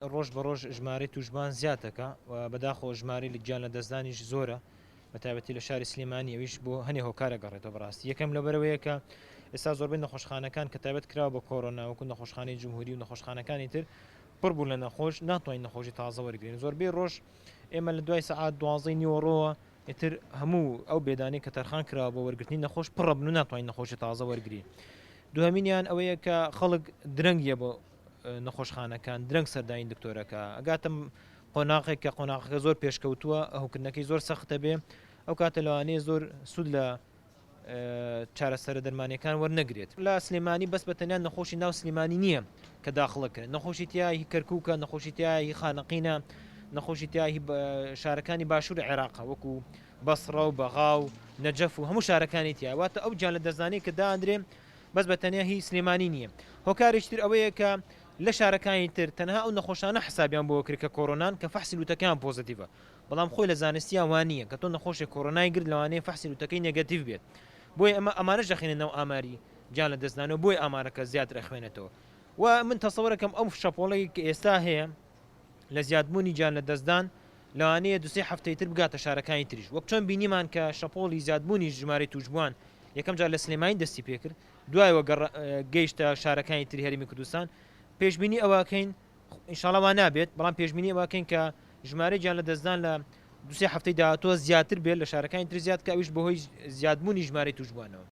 ڕۆژ بە ڕۆژ ژمارەی توشبان زیاتەکە و بەداخۆ ژماری لە گیان لە دەستدانیش زۆرە بەتابەتی لە شاری سلێمانی ئەویش بۆ هەنێ هۆکارە گەڕێتەوە بەڕاستی یەکەم لەبەرەوەیە کە ئێستا زۆربەی نەخۆشخانەکان کە تایبەت کراوە بە کۆڕۆناوەکو نەخۆشخانەی جمهوری و نەخۆشخانەکانی تر پڕ بوو لە نەخۆش ناتوانین نەخۆشی تازە وەرگین زۆربەی ڕۆژ ئێمە لە دوای سەعات 12 نیوەڕۆوە ئتر هەموو ئەو بێدانی کە تەرخان کراوە بۆ وەرگرتنی نەخۆش پڕەبن و ناتوانین نەخۆشی تازە وەرگری دوهەمینیان ئەوەیە کە خەڵک درەنگیە بۆ نەخۆشخانەکان درەنگ سەرداین دکتۆرەکە ئەگاتم قۆناقێک کە قۆناقەکە زۆر پێشکەوتووە ئەوکردنەکەی زۆر سەختە بێ ئەو کاتە لەوانەیە زۆر سوود لە چارەسەرە دەرمانیەکان وەرنەگرێت لە سلێمانی بەس بەتەنیان نەخۆشی ناو سلێمانی نییە کە داخڵەکە نەخۆشی تیایی کەرکووکە نەخۆشی تیایی خانەقینە نەخۆشی تیایی شارەکانی باشوور عێراقا وەکو بەسڕە و بەغا و نەجەف و هەموو شارەکانی تیا واتە ئەو جان لە دەزانی کە دادرێ بەس بەتەنیا هی سلێمانی نییە هۆکاریشتر ئەوەیە کە لە شارەکانی تر تەنها ئەو نەخۆشانە حسابیان بۆ کرد کە کۆڕۆنان کە فەحسی لوتەکان پۆزتیڤە بەڵام خۆی لە زانستیان وانە کە تۆ نەخۆشی کۆڕۆنای گرت لەوانەیە فەحسی لوتەکەی نێگەتیڤ بێت بۆی ئەمانە دەخێنەوە ئاماری جان لە دەستدانەوە بۆی ئامارەکە زیاتر ئەخوێنێتەوە و من تەسەوەرەکەم ئەو شەپۆڵەی کە ئێستا هەیە لە زیادبوونی جان لە دەستدان لەوانەیە دوسێ هەفتەی تر بگاتە شارەکانی تریش وەک چۆن بینیمان کە شەپۆڵی زیادبوونی ژمارەی توشبووان یەکەم جار لە سلێمانی دەستی پێکرد دوایەوە گەیشتە شارەکانی تری هەرمی کوردستان پێشبینی ئەوەکەین ئینشاڵەوە نابێت بەڵام پێشبینی ئەوەکەین کە ژمارە گیان لە دەستدان لە دوسێ هەفتەی داهاتوە زیاتر بێت لە شارەکانی تر زیاد کە ئەویش بەهۆی زیادبوونی ژمارەی توشبوانەوە